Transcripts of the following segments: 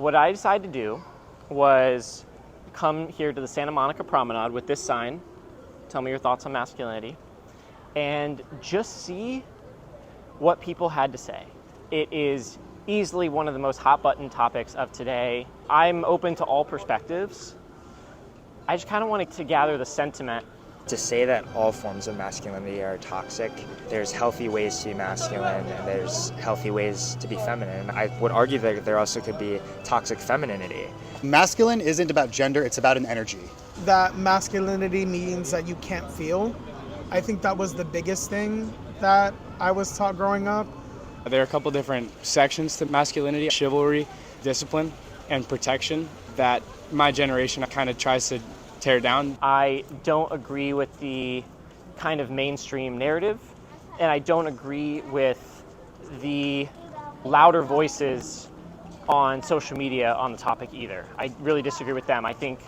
what I decided to do was come here to the Santa Monica Promenade with this sign, tell me your thoughts on masculinity, and just see what people had to say. It is easily one of the most hot button topics of today. I'm open to all perspectives. I just kind of wanted to gather the sentiment. To say that all forms of masculinity are toxic, there's healthy ways to be masculine and there's healthy ways to be feminine. I would argue that there also could be toxic femininity. Masculine isn't about gender, it's about an energy. That masculinity means that you can't feel. I think that was the biggest thing that I was taught growing up. There are a couple different sections to masculinity: chivalry, discipline, and protection, that my generation kind of tries to tear down. I don't agree with the kind of mainstream narrative, and I don't agree with the louder voices on social media on the topic either. I really disagree with them. I think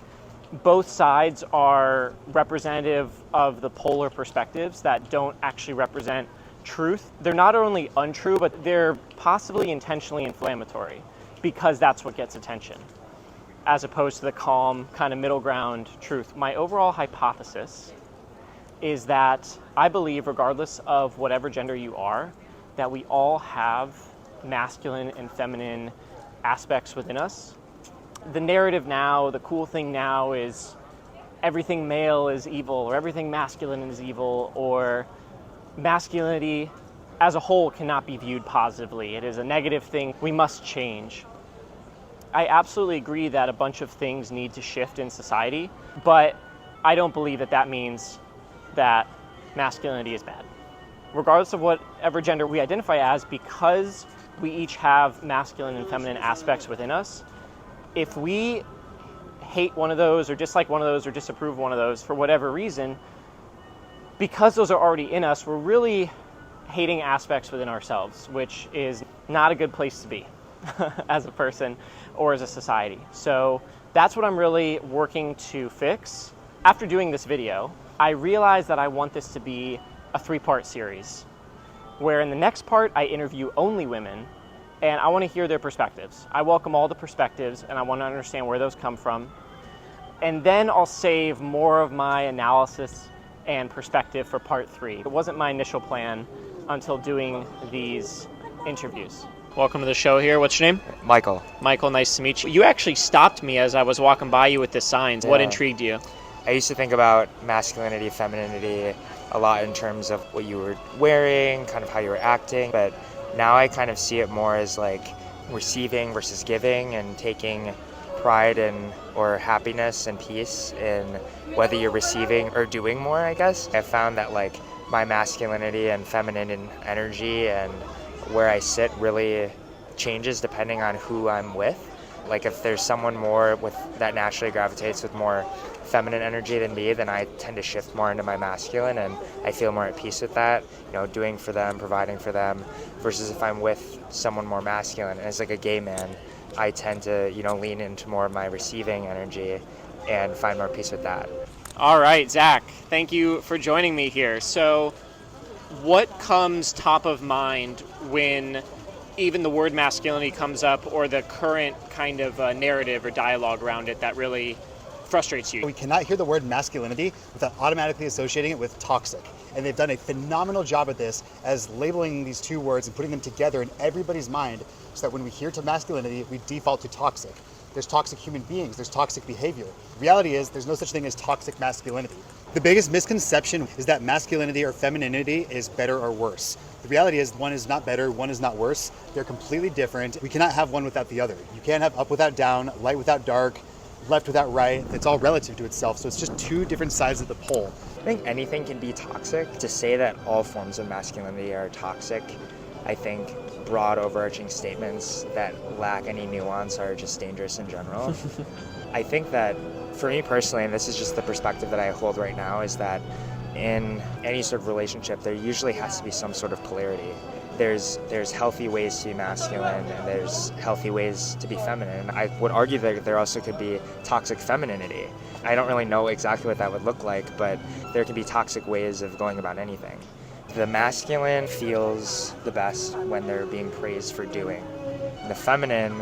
both sides are representative of the polar perspectives that don't actually represent truth. They're not only untrue, but they're possibly intentionally inflammatory because that's what gets attention, as opposed to the calm kind of middle ground truth. My overall hypothesis is that I believe, regardless of whatever gender you are, that we all have masculine and feminine aspects within us. The narrative now, the cool thing now is everything male is evil, or everything masculine is evil, or masculinity as a whole cannot be viewed positively. It is a negative thing. We must change. I absolutely agree that a bunch of things need to shift in society, but I don't believe that that means that masculinity is bad. Regardless of whatever gender we identify as, because we each have masculine and feminine aspects within us, if we hate one of those or dislike one of those or disapprove of one of those for whatever reason, because those are already in us, we're really hating aspects within ourselves, which is not a good place to be as a person or as a society. So that's what I'm really working to fix. After doing this video, I realized that I want this to be a 3-part series, where in the next part I interview only women and I want to hear their perspectives. I welcome all the perspectives and I want to understand where those come from. And then I'll save more of my analysis and perspective for part 3. It wasn't my initial plan until doing these interviews. Welcome to the show here. What's your name? Michael. Michael, nice to meet you. You actually stopped me as I was walking by you with the signs. What Yeah. intrigued you? I used to think about masculinity, femininity a lot in terms of what you were wearing, kind of how you were acting, but now I kind of see it more as like receiving versus giving, and taking pride in or happiness and peace in whether you're receiving or doing more, I guess. I found that like my masculinity and feminine energy and where I sit really changes depending on who I'm with. Like if there's someone more with that naturally gravitates with more feminine energy than me, then I tend to shift more into my masculine, and I feel more at peace with that, you know, doing for them, providing for them, versus if I'm with someone more masculine. And as like a gay man, I tend to, you know, lean into more of my receiving energy and find more peace with that. All right, Zach, thank you for joining me here. So what comes top of mind when even the word masculinity comes up, or the current kind of narrative or dialogue around it that really frustrates you? We cannot hear the word masculinity without automatically associating it with toxic. And they've done a phenomenal job at this, as labeling these two words and putting them together in everybody's mind, so that when we hear to masculinity, we default to toxic. There's toxic human beings, there's toxic behavior. Reality is there's no such thing as toxic masculinity. The biggest misconception is that masculinity or femininity is better or worse. The reality is one is not better, one is not worse. They're completely different. We cannot have one without the other. You can't have up without down, light without dark, left without right. It's all relative to itself. So it's just two different sides of the pole. I think anything can be toxic. To say that all forms of masculinity are toxic, I think broad overarching statements that lack any nuance are just dangerous in general. I think that for me personally, and this is just the perspective that I hold right now, is that in any sort of relationship, there usually has to be some sort of polarity. There's healthy ways to be masculine and there's healthy ways to be feminine. I would argue that there also could be toxic femininity. I don't really know exactly what that would look like, but there can be toxic ways of going about anything. The masculine feels the best when they're being praised for doing. The feminine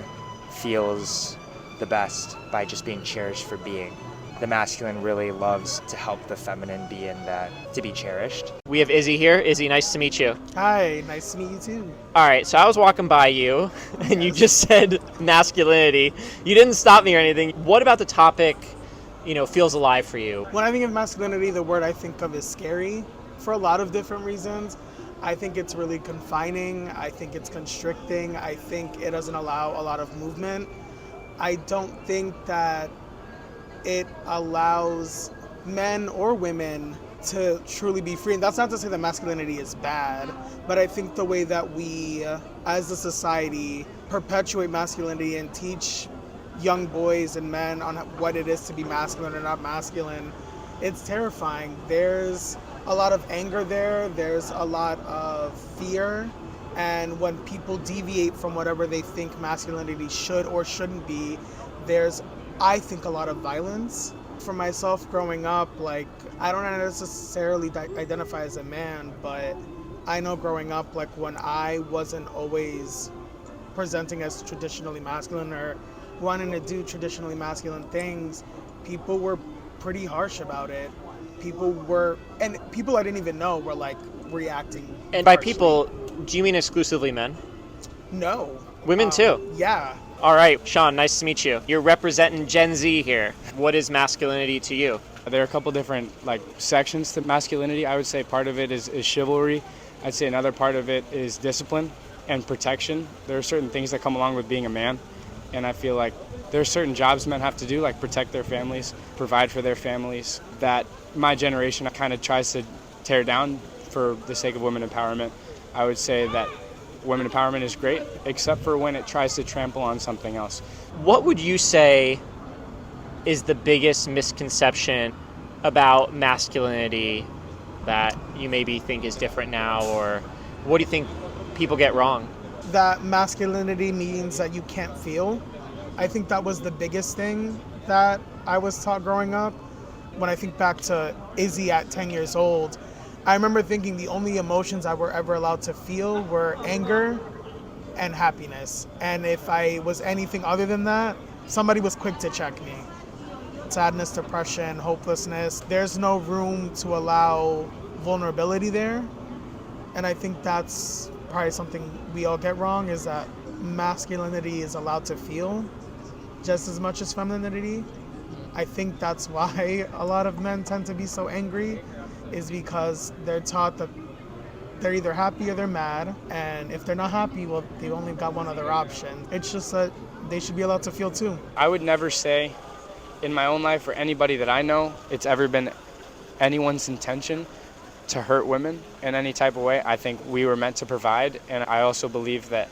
feels the best by just being cherished for being. The masculine really loves to help the feminine be in that, to be cherished. We have Izzy here. Izzy, nice to meet you. Hi, nice to meet you too. All right, so I was walking by you, and you just said masculinity. You didn't stop me or anything. What about the topic, feels alive for you? When I think of masculinity, the word I think of is scary for a lot of different reasons. I think it's really confining. I think it's constricting. I think it doesn't allow a lot of movement. I don't think that it allows men or women to truly be free. And that's not to say that masculinity is bad, but I think the way that we, as a society, perpetuate masculinity and teach young boys and men on what it is to be masculine or not masculine, it's terrifying. There's a lot of anger there. There's a lot of fear. And when people deviate from whatever they think masculinity should or shouldn't be, there's, I think, a lot of violence. For myself growing up, I don't necessarily identify as a man, but I know growing up, when I wasn't always presenting as traditionally masculine or wanting to do traditionally masculine things, people were pretty harsh about it. And people I didn't even know were reacting. And by harshly. people, do you mean exclusively men? No. Women too? Yeah. All right, Sean, nice to meet you. You're representing Gen Z here. What is masculinity to you? There are a couple different sections to masculinity. I would say part of it is chivalry. I'd say another part of it is discipline and protection. There are certain things that come along with being a man, and I feel like there are certain jobs men have to do, like protect their families, provide for their families, that my generation kind of tries to tear down for the sake of women empowerment. I would say that women empowerment is great, except for when it tries to trample on something else. What would you say is the biggest misconception about masculinity that you maybe think is different now, or what do you think people get wrong? That masculinity means that you can't feel. I think that was the biggest thing that I was taught growing up. When I think back to Izzy at 10 years old, I remember thinking the only emotions I were ever allowed to feel were anger and happiness. And if I was anything other than that, somebody was quick to check me. Sadness, depression, hopelessness. There's no room to allow vulnerability there. And I think that's probably something we all get wrong, is that masculinity is allowed to feel just as much as femininity. I think that's why a lot of men tend to be so angry, is because they're taught that they're either happy or they're mad, and if they're not happy, well, they've only got one other option. It's just that they should be allowed to feel too. I would never say in my own life or anybody that I know it's ever been anyone's intention to hurt women in any type of way. I think we were meant to provide, and I also believe that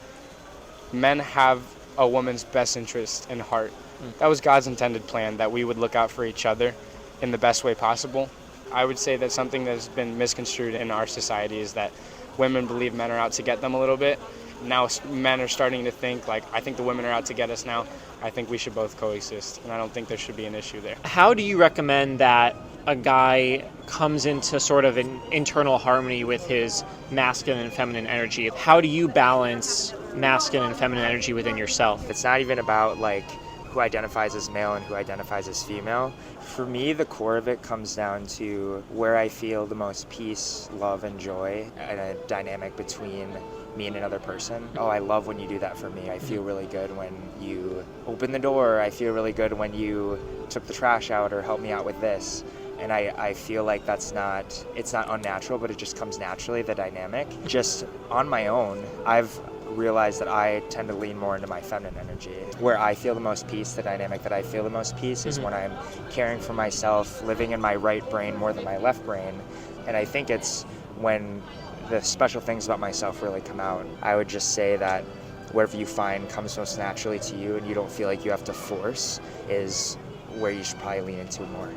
men have a woman's best interest in heart. That was God's intended plan, that we would look out for each other in the best way possible. I would say that something that's been misconstrued in our society is that women believe men are out to get them a little bit. Now men are starting to think, I think the women are out to get us now. I think we should both coexist, and I don't think there should be an issue there. How do you recommend that a guy comes into sort of an internal harmony with his masculine and feminine energy? How do you balance masculine and feminine energy within yourself? It's not even about who identifies as male and who identifies as female. For me, the core of it comes down to where I feel the most peace, love, and joy, and a dynamic between me and another person. Oh, I love when you do that for me. I feel really good when you open the door. I feel really good when you took the trash out or helped me out with this. And I feel like it's not unnatural, but it just comes naturally, the dynamic. Just on my own, I've realized that I tend to lean more into my feminine energy. Where I feel the most peace, the dynamic that I feel the most peace is when I'm caring for myself, living in my right brain more than my left brain. And I think it's when the special things about myself really come out. I would just say that whatever you find comes most naturally to you and you don't feel like you have to force is where you should probably lean into more.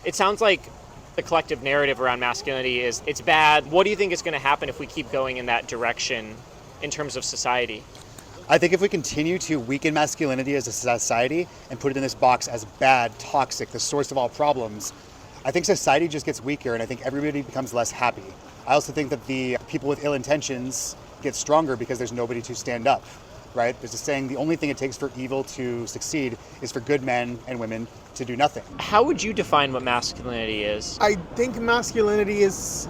It sounds like the collective narrative around masculinity is it's bad. What do you think is going to happen if we keep going in that direction in terms of society? I think if we continue to weaken masculinity as a society and put it in this box as bad, toxic, the source of all problems, I think society just gets weaker and I think everybody becomes less happy. I also think that the people with ill intentions get stronger because there's nobody to stand up. right? There's a saying, the only thing it takes for evil to succeed is for good men and women to do nothing. How would you define what masculinity is? I think masculinity is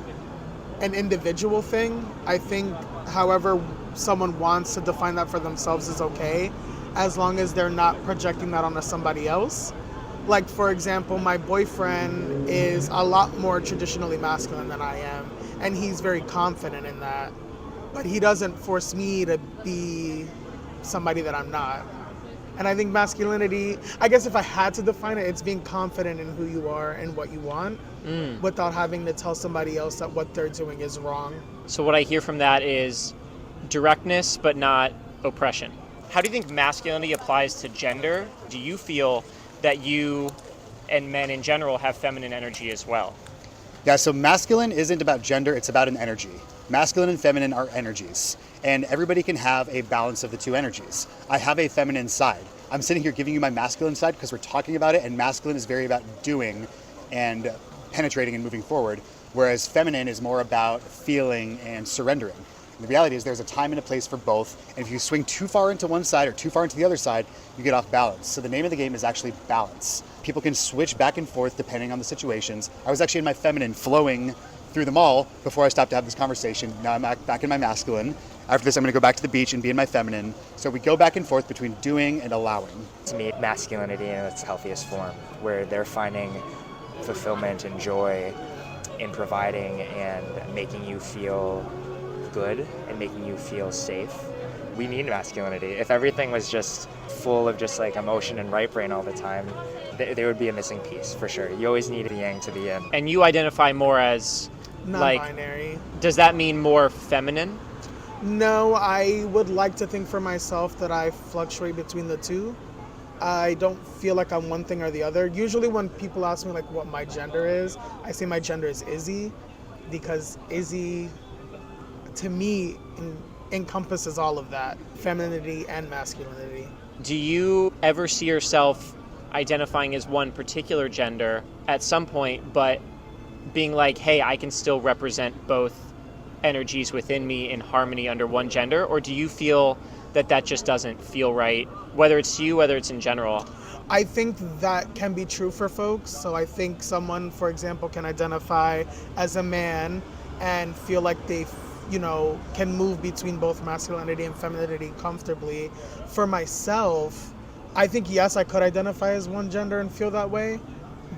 an individual thing. I think however someone wants to define that for themselves is okay, as long as they're not projecting that onto somebody else. Like, for example, my boyfriend is a lot more traditionally masculine than I am, and he's very confident in that. But he doesn't force me to be somebody that I'm not. And I think masculinity, I guess if I had to define it, it's being confident in who you are and what you want without having to tell somebody else that what they're doing is wrong. So what I hear from that is directness, but not oppression. How do you think masculinity applies to gender? Do you feel that you and men in general have feminine energy as well? Yeah, so masculine isn't about gender, it's about an energy. Masculine and feminine are energies, and everybody can have a balance of the two energies. I have a feminine side. I'm sitting here giving you my masculine side because we're talking about it, and masculine is very about doing and penetrating and moving forward, whereas feminine is more about feeling and surrendering. And the reality is there's a time and a place for both, and if you swing too far into one side or too far into the other side, you get off balance. So the name of the game is actually balance. People can switch back and forth depending on the situations. I was actually in my feminine flowing through the mall before I stopped to have this conversation. Now I'm back in my masculine. After this, I'm gonna go back to the beach and be in my feminine. So we go back and forth between doing and allowing. To me, masculinity in its healthiest form, where they're finding fulfillment and joy in providing and making you feel good and making you feel safe. We need masculinity. If everything was just full of just like emotion and right brain all the time, there would be a missing piece for sure. You always need the yang to the yin. And you identify more as Non-binary. Does that mean more feminine? No, I would like to think for myself that I fluctuate between the two. I don't feel like I'm one thing or the other. Usually when people ask me like what my gender is, I say my gender is Izzy, because Izzy to me encompasses all of that, femininity and masculinity. Do you ever see yourself identifying as one particular gender at some point, but being like, hey, I can still represent both energies within me in harmony under one gender? Or do you feel that that just doesn't feel right, whether it's you, whether it's in general? I think that can be true for folks. So I think someone, for example, can identify as a man and feel like they can move between both masculinity and femininity comfortably. For myself, I think, yes, I could identify as one gender and feel that way,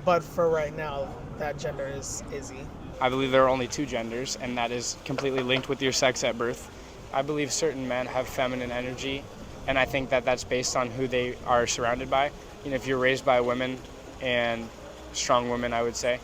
but for right now, that gender is Izzy. I believe there are only two genders, and that is completely linked with your sex at birth. I believe certain men have feminine energy, and I think that that's based on who they are surrounded by. If you're raised by women, and strong women, I would say,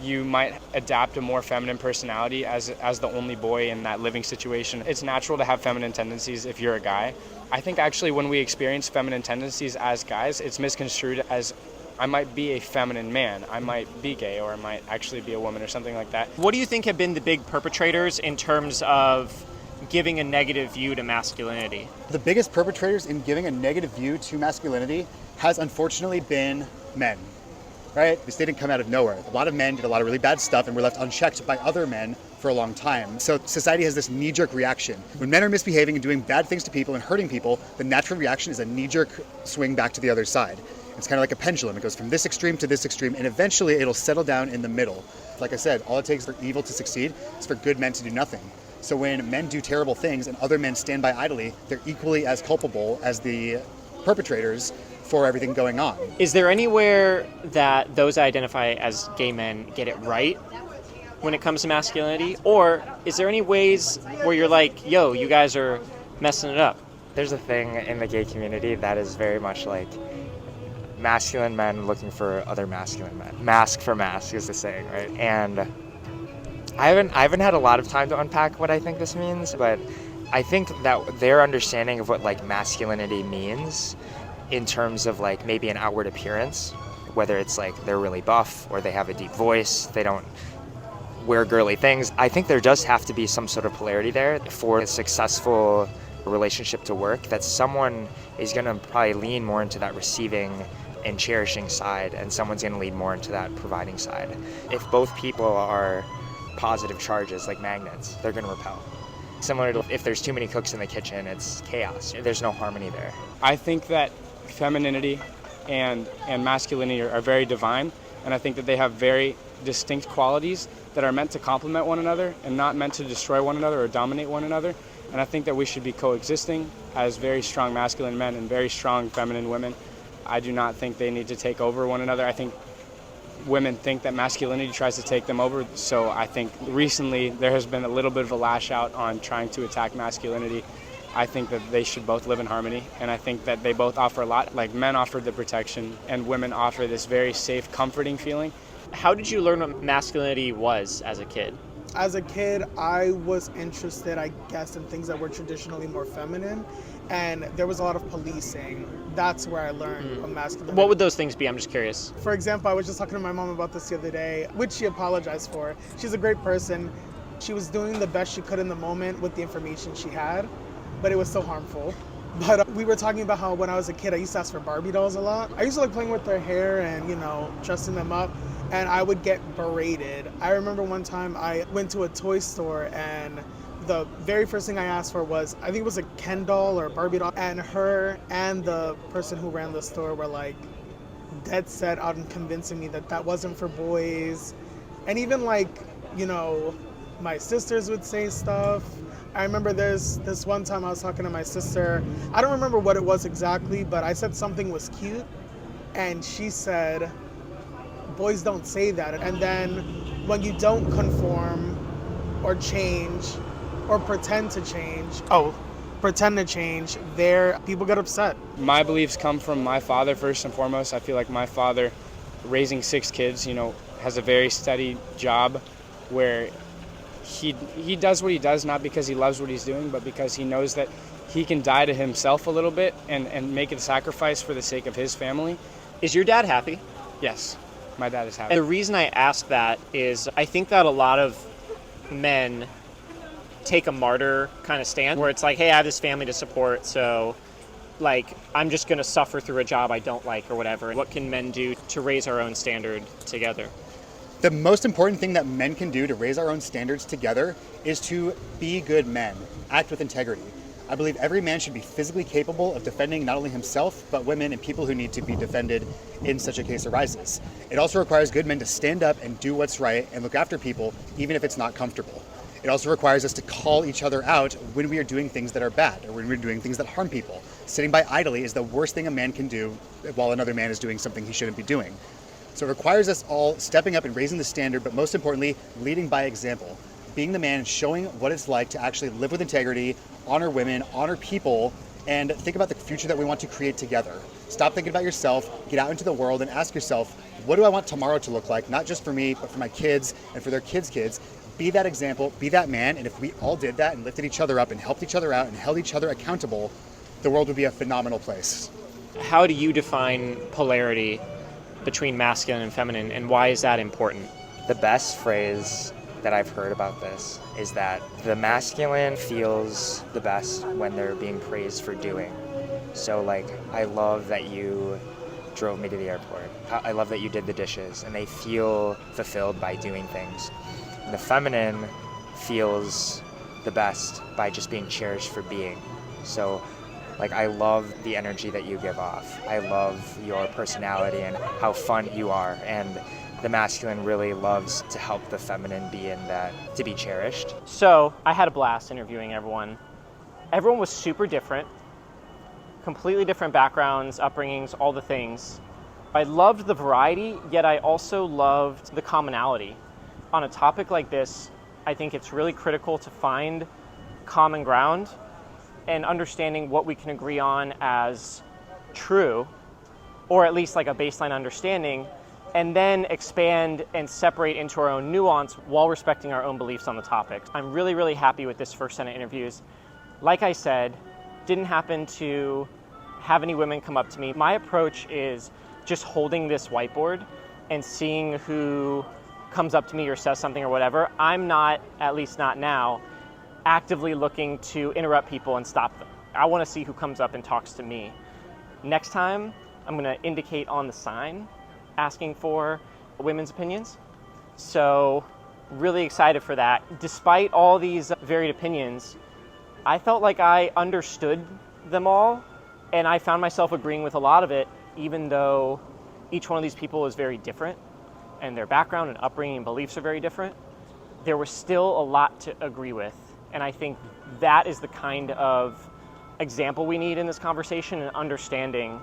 you might adapt a more feminine personality as the only boy in that living situation. It's natural to have feminine tendencies if you're a guy. I think actually when we experience feminine tendencies as guys, it's misconstrued as I might be a feminine man, I might be gay, or I might actually be a woman or something like that. What do you think have been the big perpetrators in terms of giving a negative view to masculinity? The biggest perpetrators in giving a negative view to masculinity has unfortunately been men. Right? This didn't come out of nowhere. A lot of men did a lot of really bad stuff and were left unchecked by other men for a long time. So society has this knee-jerk reaction. When men are misbehaving and doing bad things to people and hurting people, the natural reaction is a knee-jerk swing back to the other side. It's kind of like a pendulum. It goes from this extreme to this extreme, and eventually it'll settle down in the middle. Like I said, all it takes for evil to succeed is for good men to do nothing. So when men do terrible things and other men stand by idly, they're equally as culpable as the perpetrators for everything going on. Is there anywhere that those that identify as gay men get it right when it comes to masculinity? Or is there any ways where you're like, yo, you guys are messing it up? There's a thing in the gay community that is very much like masculine men looking for other masculine men. Mask for mask is the saying, right? And I haven't had a lot of time to unpack what I think this means, but I think that their understanding of what like masculinity means in terms of like maybe an outward appearance, whether it's like they're really buff or they have a deep voice, they don't wear girly things. I think there does have to be some sort of polarity there for a successful relationship to work, that someone is gonna probably lean more into that receiving and cherishing side, and someone's gonna lean more into that providing side. If both people are positive charges like magnets, they're gonna repel. Similar to if there's too many cooks in the kitchen, it's chaos. There's no harmony there. I think that femininity and masculinity are very divine, and I think that they have very distinct qualities that are meant to complement one another and not meant to destroy one another or dominate one another. And I think that we should be coexisting as very strong masculine men and very strong feminine women. I do not think they need to take over one another. I think women think that masculinity tries to take them over. So I think recently there has been a little bit of a lash out on trying to attack masculinity. I think that they should both live in harmony, and I think that they both offer a lot. Like, men offer the protection and women offer this very safe, comforting feeling. How did you learn what masculinity was as a kid? As a kid, I was interested, I guess, in things that were traditionally more feminine, and there was a lot of policing. That's where I learned what masculinity. What would those things be? I'm just curious. For example, I was just talking to my mom about this the other day, which she apologized for. She's a great person. She was doing the best she could in the moment with the information she had, but it was so harmful. But we were talking about how when I was a kid, I used to ask for Barbie dolls a lot. I used to like playing with their hair and, dressing them up, and I would get berated. I remember one time I went to a toy store and the very first thing I asked for was, I think it was a Ken doll or a Barbie doll, and her and the person who ran the store were like dead set on convincing me that that wasn't for boys. And even my sisters would say stuff. I remember there's this one time I was talking to my sister. I don't remember what it was exactly, but I said something was cute, and she said, boys don't say that. And then when you don't conform or change or pretend to change, there people get upset. My beliefs come from my father first and foremost. I feel like my father, raising 6 kids, has a very steady job where he does what he does not because he loves what he's doing, but because he knows that he can die to himself a little bit and make a sacrifice for the sake of his family. Is your dad happy? Yes, my dad is happy. And the reason I ask that is I think that a lot of men take a martyr kind of stand where it's like, hey, I have this family to support, so I'm just going to suffer through a job I don't like or whatever. What can men do to raise our own standard together? The most important thing that men can do to raise our own standards together is to be good men, act with integrity. I believe every man should be physically capable of defending not only himself, but women and people who need to be defended in such a case arises. It also requires good men to stand up and do what's right and look after people, even if it's not comfortable. It also requires us to call each other out when we are doing things that are bad or when we're doing things that harm people. Sitting by idly is the worst thing a man can do while another man is doing something he shouldn't be doing. So it requires us all stepping up and raising the standard, but most importantly, leading by example. Being the man, showing what it's like to actually live with integrity, honor women, honor people, and think about the future that we want to create together. Stop thinking about yourself, get out into the world and ask yourself, what do I want tomorrow to look like? Not just for me, but for my kids and for their kids' kids. Be that example, be that man, and if we all did that and lifted each other up and helped each other out and held each other accountable, the world would be a phenomenal place. How do you define polarity between masculine and feminine, and why is that important? The best phrase that I've heard about this is that the masculine feels the best when they're being praised for doing. So I love that you drove me to the airport. I love that you did the dishes, and they feel fulfilled by doing things. The feminine feels the best by just being cherished for being. So I love the energy that you give off. I love your personality and how fun you are. And the masculine really loves to help the feminine be in that, to be cherished. So I had a blast interviewing everyone. Everyone was super different, completely different backgrounds, upbringings, all the things. I loved the variety, yet I also loved the commonality. On a topic like this, I think it's really critical to find common ground and understanding what we can agree on as true, or at least a baseline understanding, and then expand and separate into our own nuance while respecting our own beliefs on the topic. I'm really, really happy with this first set of interviews. Like I said, didn't happen to have any women come up to me. My approach is just holding this whiteboard and seeing who comes up to me or says something or whatever. I'm not, at least not now, actively looking to interrupt people and stop them. I want to see who comes up and talks to me. Next time, I'm going to indicate on the sign asking for women's opinions. So really excited for that. Despite all these varied opinions, I felt like I understood them all, and I found myself agreeing with a lot of it, even though each one of these people is very different, and their background and upbringing and beliefs are very different. There was still a lot to agree with, and I think that is the kind of example we need in this conversation and understanding,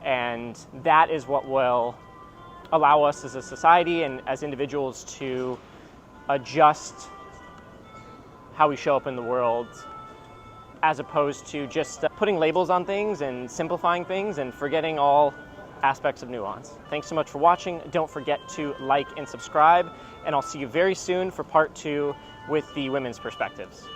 and that is what will allow us as a society and as individuals to adjust how we show up in the world, as opposed to just putting labels on things and simplifying things and forgetting all aspects of nuance. Thanks so much for watching. Don't forget to like and subscribe, and I'll see you very soon for part 2 with the women's perspectives.